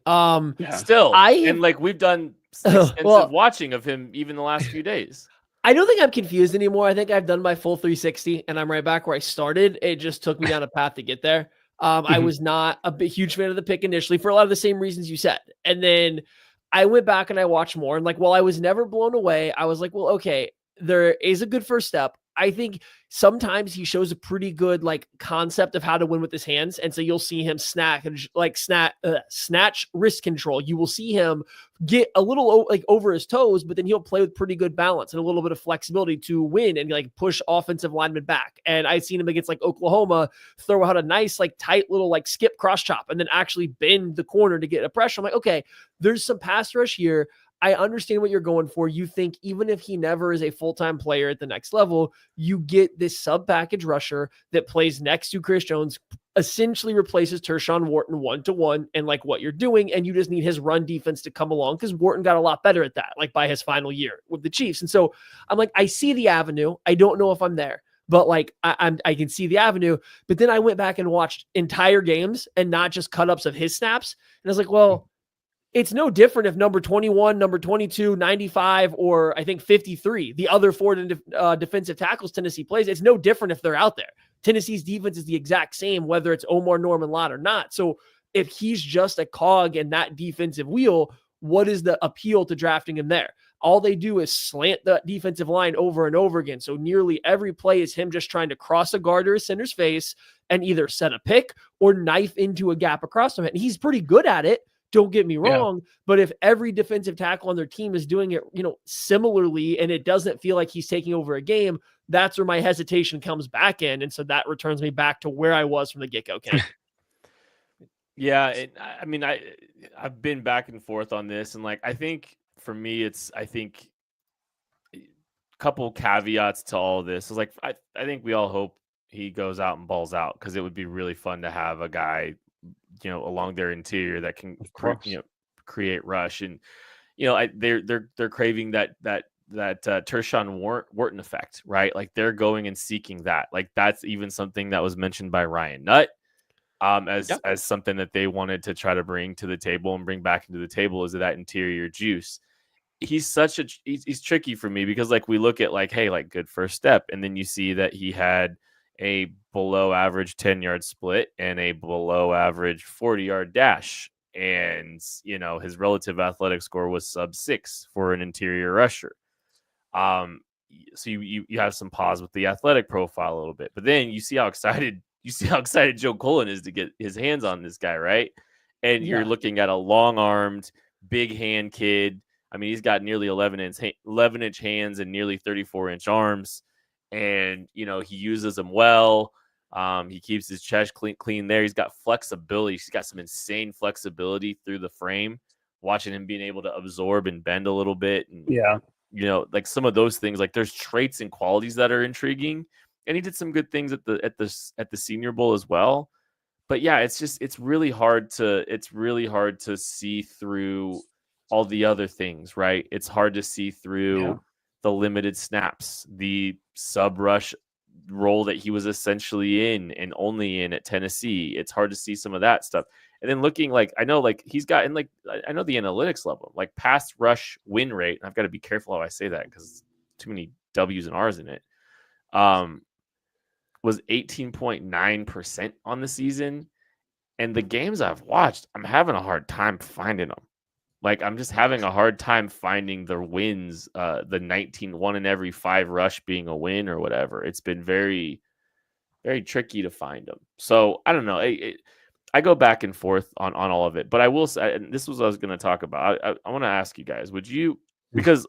Still, and like we've done extensive watching of him even the last few days. I don't think I'm confused anymore. I think I've done my full 360 and I'm right back where I started. It just took me down a path to get there. I was not a huge fan of the pick initially for a lot of the same reasons you said. And then I went back and I watched more. And like, while I was never blown away, I was like, well, okay, there is a good first step. I think sometimes he shows a pretty good like concept of how to win with his hands. And so you'll see him snatch wrist control. You will see him get a little like over his toes, but then he'll play with pretty good balance and a little bit of flexibility to win and like push offensive linemen back. And I've seen him against like Oklahoma throw out a nice, like tight little like skip cross chop and then actually bend the corner to get a pressure. I'm like, okay, there's some pass rush here. I understand what you're going for. You think even if he never is a full-time player at the next level, you get this sub-package rusher that plays next to Chris Jones, essentially replaces Tershawn Wharton 1-to-1 and like what you're doing. And you just need his run defense to come along because Wharton got a lot better at that, like by his final year with the Chiefs. And so I'm like, I see the avenue. I don't know if I'm there, but like I can see the avenue. But then I went back and watched entire games and not just cut-ups of his snaps. And I was like, well, it's no different if number 21, number 22, 95, or I think 53, the other four defensive tackles Tennessee plays, it's no different if they're out there. Tennessee's defense is the exact same, whether it's Omarr Norman-Lott or not. So if he's just a cog in that defensive wheel, what is the appeal to drafting him there? All they do is slant the defensive line over and over again. So nearly every play is him just trying to cross a guard or a center's face and either set a pick or knife into a gap across him. And he's pretty good at it. Don't get me wrong, but if every defensive tackle on their team is doing it, similarly, and it doesn't feel like he's taking over a game, that's where my hesitation comes back in. And so that returns me back to where I was from the get-go, Ken. Yeah. I've been back and forth on this. And like, I think for me, a couple caveats to all of this. It's like, I think we all hope he goes out and balls out because it would be really fun to have a guy along their interior that can create rush. And they're craving that Tershawn Wharton effect, right? Like they're going and seeking that. Like that's even something that was mentioned by Ryan Nutt as something that they wanted to try to bring to the table and bring back into the table is that interior juice. He's he's tricky for me because like we look at like, hey, like good first step, and then you see that he had a below average 10-yard split and a below average 40-yard dash. And, his relative athletic score was sub-6 for an interior rusher. So you have some pause with the athletic profile a little bit, but then you see how excited Joe Cullen is to get his hands on this guy, right? And you're looking at a long-armed, big hand kid. I mean, he's got nearly 11-inch hands and nearly 34-inch arms. And, he uses them well. He keeps his chest clean there. He's got flexibility. He's got some insane flexibility through the frame. Watching him being able to absorb and bend a little bit. And, like some of those things, like there's traits and qualities that are intriguing. And he did some good things at the Senior Bowl as well. But yeah, it's really hard to see through all the other things, right? It's hard to see through the limited snaps, the sub rush role that he was essentially in and only in at Tennessee. It's hard to see some of that stuff. And then looking like, I know like he's gotten like, I know the analytics level, like pass rush win rate. And I've got to be careful how I say that because too many W's and R's in it. Was 18.9% on the season. And the games I've watched, I'm having a hard time finding them. Like, I'm just having a hard time finding the wins, the 1 in every 5 rush being a win or whatever. It's been very, very tricky to find them. So, I don't know. I go back and forth on all of it. But I will say, and this was what I was going to talk about. I want to ask you guys, would you, because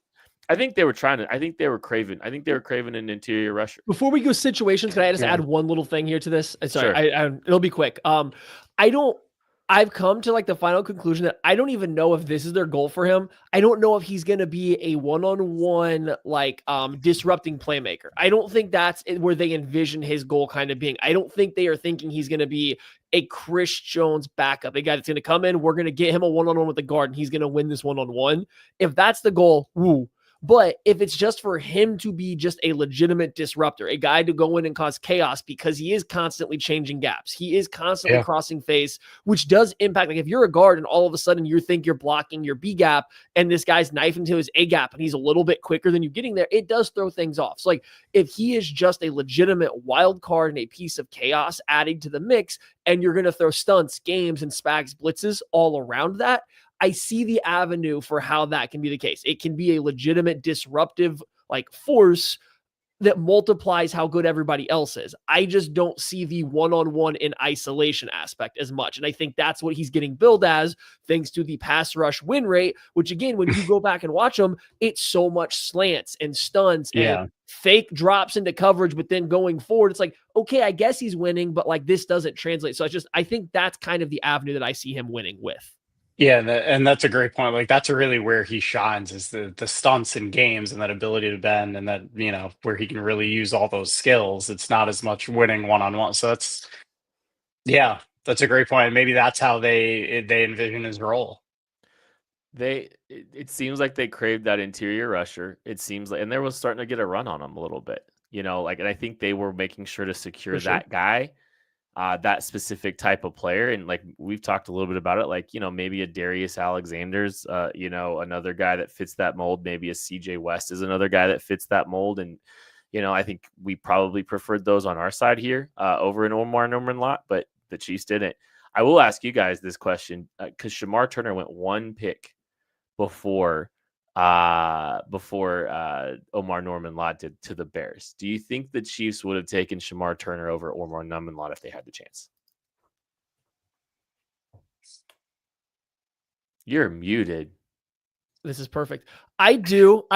I think they were craving an interior rusher. Before we go situations, can I just add one little thing here to this? Sorry, Sure. It'll be quick. I've come to like the final conclusion that I don't even know if this is their goal for him. I don't know if he's going to be a one-on-one, like disrupting playmaker. I don't think that's where they envision his goal kind of being. I don't think they are thinking he's going to be a Chris Jones backup, a guy that's going to come in. We're going to get him a one-on-one with the guard and he's going to win this one-on-one. If that's the goal, woo. But if it's just for him to be just a legitimate disruptor, a guy to go in and cause chaos because he is constantly changing gaps, he is constantly crossing face, which does impact. Like if you're a guard and all of a sudden you think you're blocking your B gap and this guy's knifing to his A gap and he's a little bit quicker than you getting there, it does throw things off. So like if he is just a legitimate wild card and a piece of chaos adding to the mix, and you're going to throw stunts, games, and Spags blitzes all around that, I see the avenue for how that can be the case. It can be a legitimate disruptive like force that multiplies how good everybody else is. I just don't see the one-on-one in isolation aspect as much. And I think that's what he's getting billed as, thanks to the pass rush win rate, which again, when you go back and watch them, it's so much slants and stunts and fake drops into coverage, but then going forward, it's like, okay, I guess he's winning, but like this doesn't translate. So I think that's kind of the avenue that I see him winning with. Yeah, and that's a great point. Like that's really where he shines is the stunts in games and that ability to bend and that where he can really use all those skills. It's not as much winning one on one. So yeah, that's a great point. Maybe that's how they envision his role. It seems like they craved that interior rusher. It seems like, and they were starting to get a run on him a little bit, and I think they were making sure to secure For sure. that guy, that specific type of player. And like we've talked a little bit about it, like, maybe a Darius Alexander's, another guy that fits that mold. Maybe a CJ West is another guy that fits that mold. And, I think we probably preferred those on our side here over in Omarr Norman-Lott, but the Chiefs didn't. I will ask you guys this question because Shamar Turner went one pick before Omarr Norman-Lott did to the Bears. Do you think the Chiefs would have taken Shamar Turner over Omarr Norman-Lott if they had the chance? You're muted. This is perfect. I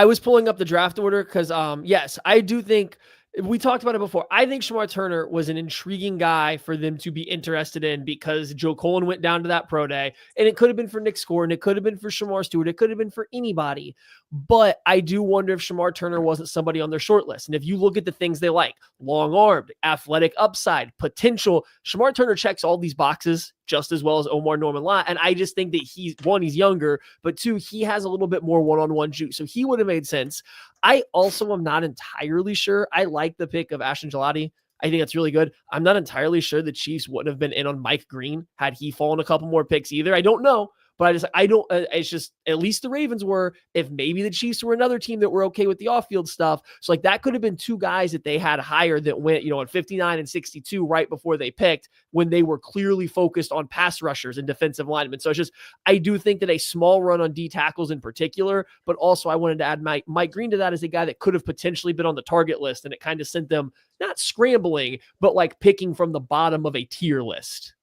was pulling up the draft order because, yes, I do think we talked about it before. I think Shamar Turner was an intriguing guy for them to be interested in because Joe Cullen went down to that pro day, and it could have been for Nick Scoren, it could have been for Shamar Stewart, it could have been for anybody. But I do wonder if Shamar Turner wasn't somebody on their short list. And if you look at the things they like, long-armed, athletic upside, potential, Shamar Turner checks all these boxes just as well as Omarr Norman-Lott. And I just think that he's younger, but two, he has a little bit more one-on-one juice. So he would have made sense. I also am not entirely sure. I like the pick of Ashton Gelati. I think that's really good. I'm not entirely sure the Chiefs wouldn't have been in on Mike Green had he fallen a couple more picks either. I don't know. But it's just, at least the Ravens were, if maybe the Chiefs were another team that were okay with the off-field stuff. So like that could have been two guys that they had higher that went, at 59 and 62 right before they picked when they were clearly focused on pass rushers and defensive linemen. So it's just, I do think that a small run on D tackles in particular, but also I wanted to add Mike Green to that as a guy that could have potentially been on the target list. And it kind of sent them not scrambling, but like picking from the bottom of a tier list.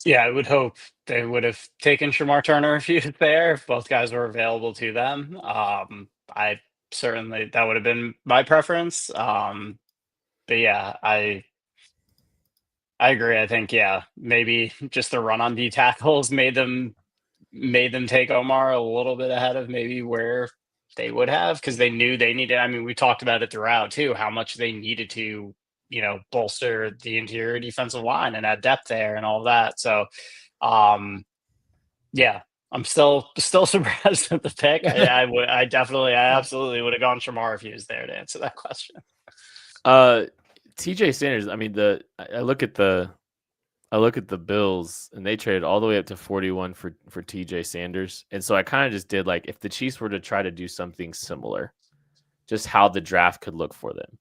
Yeah, I would hope they would have taken Shamar Turner if he was there, if both guys were available to them. I certainly, that would have been my preference. But yeah, I agree. I think, yeah, maybe just the run on D tackles made them take Omar a little bit ahead of maybe where they would have, because they knew they needed. I mean, we talked about it throughout too, how much they needed to bolster the interior defensive line and add depth there and all of that. So, yeah, I'm still surprised at the pick. I absolutely would have gone Shamar if he was there to answer that question. TJ Sanders. I mean, I look at the Bills, and they traded all the way up to 41 for TJ Sanders, and so I kind of just did like, if the Chiefs were to try to do something similar, just how the draft could look for them.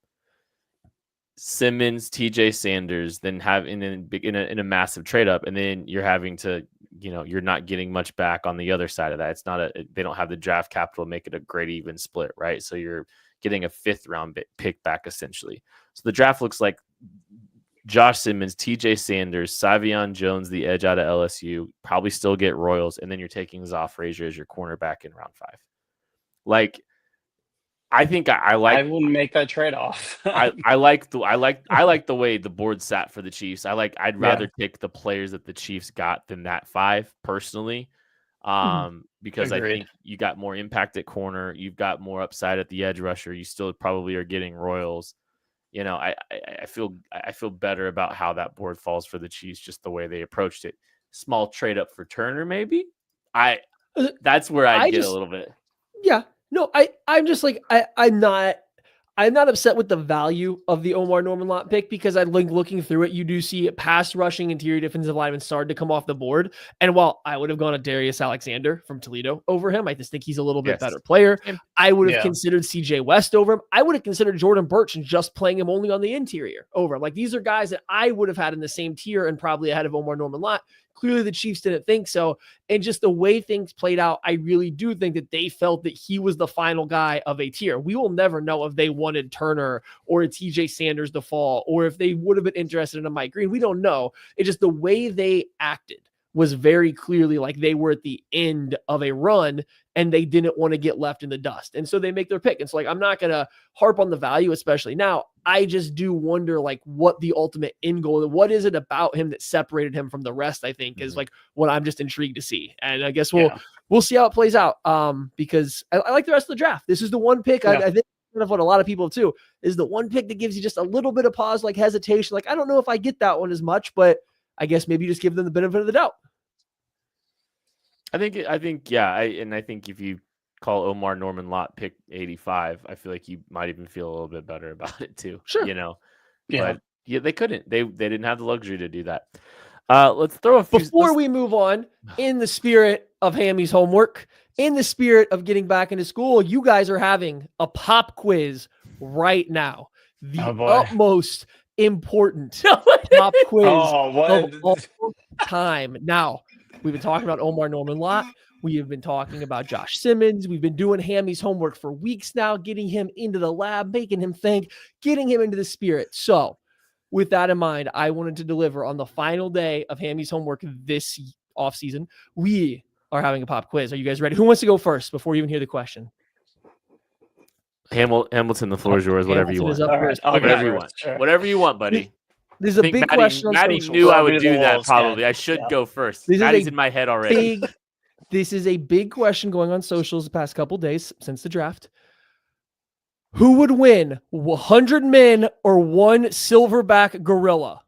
Simmons, TJ Sanders, then in a massive trade up, and then you're having to, you're not getting much back on the other side of that. It's not they don't have the draft capital to make it a great even split, right? So you're getting a 5th round pick back essentially. So the draft looks like Josh Simmons, TJ Sanders, Savion Jones, the edge out of LSU, probably still get Royals, and then you're taking Zoff Frazier as your cornerback in round 5. Like, I think I wouldn't make that trade off. I like the way the board sat for the Chiefs. I'd rather pick the players that the Chiefs got than that 5 personally. Because Agreed. I think you got more impact at corner, you've got more upside at the edge rusher. You still probably are getting Royals. I feel better about how that board falls for the Chiefs, just the way they approached it. Small trade up for Turner, maybe. That's where I get a little bit. Yeah. No, I'm just like, I'm not upset with the value of the Omarr Norman-Lott pick, because I like looking through it, you do see pass rushing interior defensive linemen started to come off the board. And while I would have gone to Darius Alexander from Toledo over him, I just think he's a little bit better player. I would have considered CJ West over him. I would have considered Jordan Birch and just playing him only on the interior over him. Like, these are guys that I would have had in the same tier and probably ahead of Omarr Norman-Lott. Clearly the Chiefs didn't think so. And just the way things played out, I really do think that they felt that he was the final guy of a tier. We will never know if they wanted Turner or a TJ Sanders to fall, or if they would have been interested in a Mike Green. We don't know. It's just the way they acted was very clearly like they were at the end of a run and they didn't want to get left in the dust. And so they make their pick. And so like, I'm not going to harp on the value, especially now. I just do wonder like what the ultimate end goal, what is it about him that separated him from the rest, I think is like what I'm just intrigued to see. And I guess we'll see how it plays out. Because I like the rest of the draft. This is the one pick I think kind of what a lot of people too is the one pick that gives you just a little bit of pause, like hesitation. Like, I don't know if I get that one as much, but I guess maybe you just give them the benefit of the doubt. I think, I think if you call Omarr Norman-Lott pick 85, I feel like you might even feel a little bit better about it too. Sure. You know, Yeah. but they couldn't. They didn't have the luxury to do that. Let's throw a few. Before we move on, in the spirit of Hammy's homework, in the spirit of getting back into school, you guys are having a pop quiz right now. The utmost important pop quiz of all time. Now, we've been talking about Omarr Norman-Lott. We have been talking about Josh Simmons. We've been doing Hammy's homework for weeks now, getting him into the lab, making him think, getting him into the spirit. So with that in mind, I wanted to deliver on the final day of Hammy's homework this offseason. We are having a pop quiz. Are you guys ready? Who wants to go first before you even hear the question? Hamilton, the floor is yours. Whatever you want. Whatever you want. Sure. Whatever you want, buddy. There's a big question on Maddie socials. knew I would do that probably. I should go first. Maddie's in my head already. This is a big question going on socials the past couple days since the draft. Who would win, 100 men or one silverback gorilla?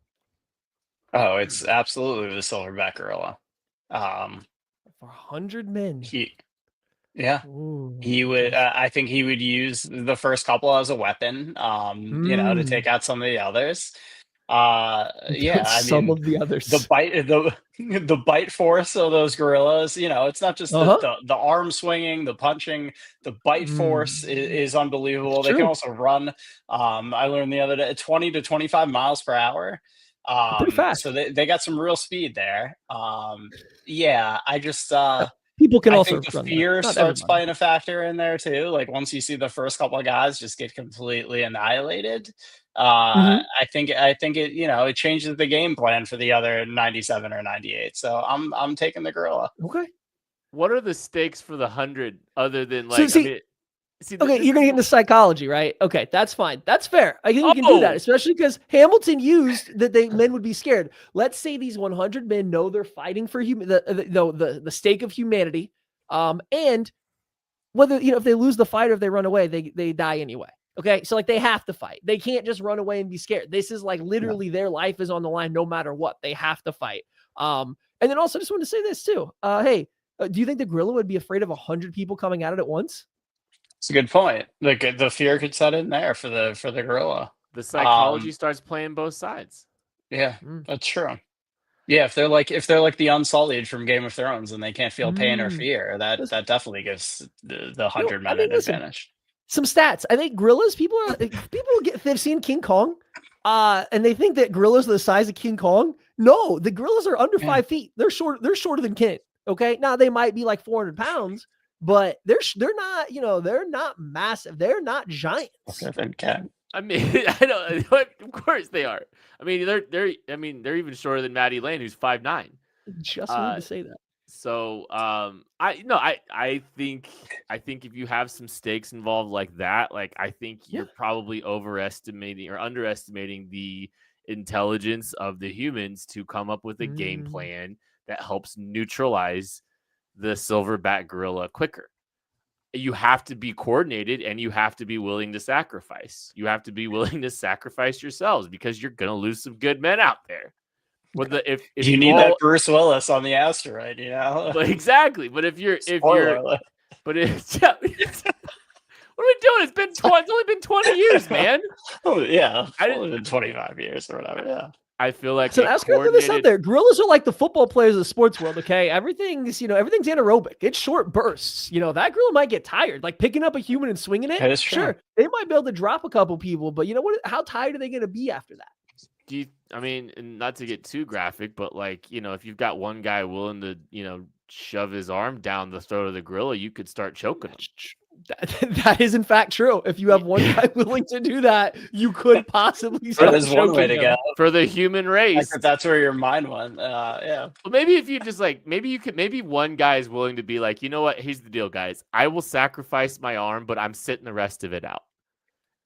Oh, it's absolutely the silverback gorilla. For 100 men. He would. I think he would use the first couple as a weapon. To take out some of the others. Some of the others. The bite force of those gorillas. It's not just the arm swinging, the punching. The bite force is unbelievable. They can also run. I learned the other day 20 to 25 miles per hour. Pretty fast. So they got some real speed there. I just. People can I also think the fear starts playing a factor in there too. Like once you see the first couple of guys just get completely annihilated, I think it it changes the game plan for the other 97 or 98. So I'm taking the gorilla. Okay. What are the stakes for the 100 other than like? You're gonna get into psychology, right? Okay, that's fine. That's fair. I think you can do that, especially because Hamilton used that men would be scared. Let's say these 100 men know they're fighting for the stake of humanity, and whether if they lose the fight or if they run away, they die anyway. Okay, so like they have to fight. They can't just run away and be scared. This is like literally their life is on the line no matter what. They have to fight. And then also just wanted to say this too. Do you think the gorilla would be afraid of 100 people coming at it at once? It's a good point. The fear could set in there for the gorilla. The psychology starts playing both sides. Yeah, that's true. Yeah, if they're like the Unsullied from Game of Thrones and they can't feel pain or fear, that definitely gives the 100 men an advantage. Some stats. I think gorillas. They've seen King Kong, and they think that gorillas are the size of King Kong. No, the gorillas are under 5 feet. They're short. They're shorter than King. Okay, now they might be like 400 pounds. But they're not, they're not massive. They're not giants. I mean, I know, of course they are. I mean, they're even shorter than Maddie Lane, who's 5'9". Just wanted to say that. So, I think if you have some stakes involved like that, like I think you're probably overestimating or underestimating the intelligence of the humans to come up with a game plan that helps neutralize the silverback gorilla quicker. You have to be coordinated and you have to be willing to sacrifice. You have to be willing to sacrifice yourselves because you're going to lose some good men out there. If you need that Bruce Willis on the asteroid, exactly. But what are we doing? It's only been 20 years, man. Oh yeah, it's only been 25 years or whatever. Yeah. I feel like so ask this out there. Gorillas are like the football players of the sports world. Okay, everything's anaerobic. It's short bursts. That gorilla might get tired. Like picking up a human and swinging it. That is true. Sure, they might be able to drop a couple people, but how tired are they going to be after that? And not to get too graphic, but if you've got one guy willing to shove his arm down the throat of the gorilla, you could start choking him. That is in fact true. If you have one guy willing to do that, you could possibly That start is one way to choking him. go. For the human race. Like, that's where your mind went. Yeah. Well, maybe if you just like, maybe one guy is willing to be like, you know what? Here's the deal, guys. I will sacrifice my arm, but I'm sitting the rest of it out.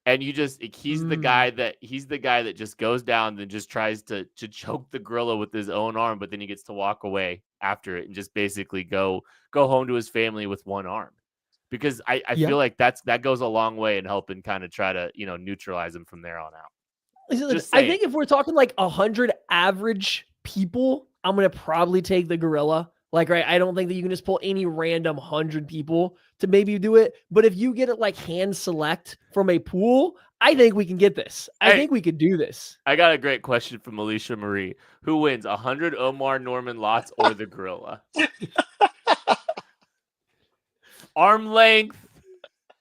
And he's the guy that just goes down and just tries to choke the gorilla with his own arm, but then he gets to walk away after it and just basically go home to his family with one arm. Because I feel like that goes a long way in helping kind of try to, neutralize him from there on out. I think if we're talking like 100 average people, I'm going to probably take the gorilla. Like, right, I don't think that you can just pull any random 100 people to maybe do it. But if you get it like hand select from a pool, I think we can get this. I think we could do this. I got a great question from Alicia Marie. Who wins, 100 Omarr Norman-Lotts or the gorilla? Arm length.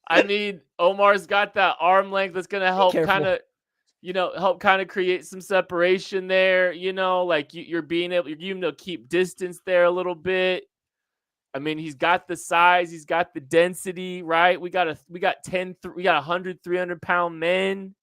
I mean, Omar's got that arm length that's going to help kind of create some separation there. Like you're being able to keep distance there a little bit. I mean, he's got the size, he's got the density, right? We got 100, 300-pound men.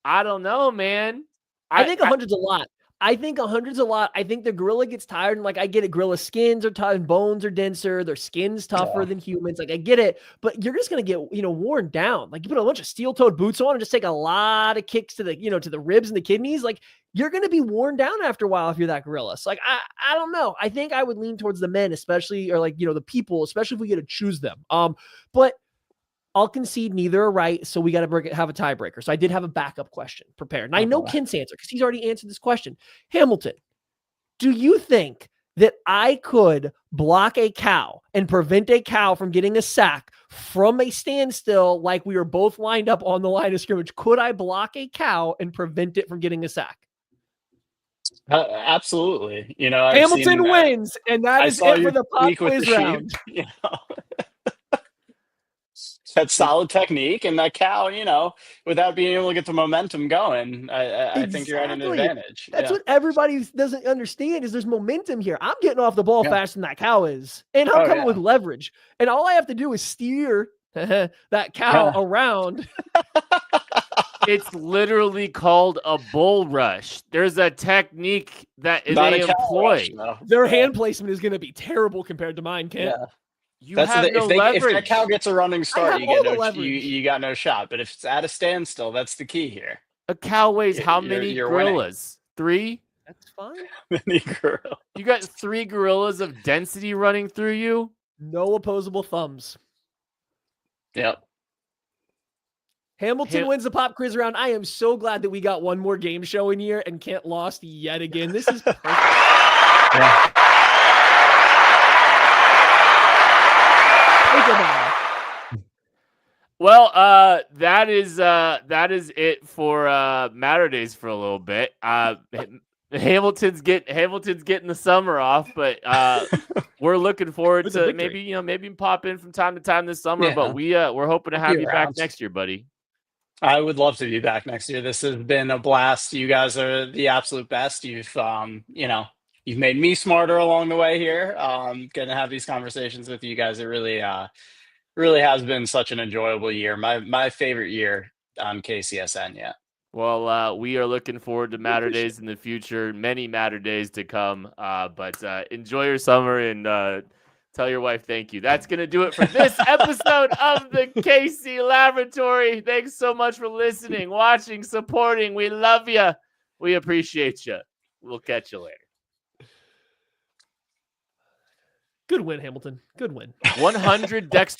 I don't know, man. I think 100's a lot. I think 100's a lot. I think the gorilla gets tired, and like I get it, gorilla skins are tough, and bones are denser, their skin's tougher than humans. Like I get it, but you're just gonna get worn down. Like you put a bunch of steel-toed boots on and just take a lot of kicks to the to the ribs and the kidneys. Like you're gonna be worn down after a while if you're that gorilla. So like I don't know. I think I would lean towards the men, especially, or like the people, especially if we get to choose them. But I'll concede neither are right, so we got to have a tiebreaker. So I did have a backup question prepared. And I know Kent's answer because he's already answered this question. Hamilton, do you think that I could block a cow and prevent a cow from getting a sack from a standstill like we were both lined up on the line of scrimmage? Could I block a cow and prevent it from getting a sack? Absolutely. Hamilton wins, and that is it for the pop quiz round. That solid technique, and that cow, without being able to get the momentum going, I think you're at an advantage. That's what everybody doesn't understand is there's momentum here. I'm getting off the ball faster than that cow is, and I'm coming with leverage. And all I have to do is steer that cow around. It's literally called a bull rush. There's a technique that they employ. Their hand placement is going to be terrible compared to mine, Kent. Yeah. You have no leverage. If that cow gets a running start, you got no shot. But if it's at a standstill, that's the key here. A cow weighs how many gorillas? 3? That's fine. Many gorillas. You got 3 gorillas of density running through you? No opposable thumbs. Yep. Hamilton wins the pop quiz round. I am so glad that we got one more game show in here and Kent lost yet again. This is perfect. Yeah. Well, that is it for Matter Days for a little bit. Hamilton's getting the summer off, but we're looking forward to maybe pop in from time to time this summer. Yeah. But we're hoping to have you back next year, buddy. I would love to be back next year. This has been a blast. You guys are the absolute best. You've you've made me smarter along the way here. Getting to have these conversations with you guys, it really has been such an enjoyable year. My favorite year on KCSN yet. Well, we are looking forward to Matter Days in the future. Many Matter Days to come. But enjoy your summer and tell your wife thank you. That's going to do it for this episode of the KC Laboratory. Thanks so much for listening, watching, supporting. We love you. We appreciate you. We'll catch you later. Good win, Hamilton. Good win. 100 Dexter.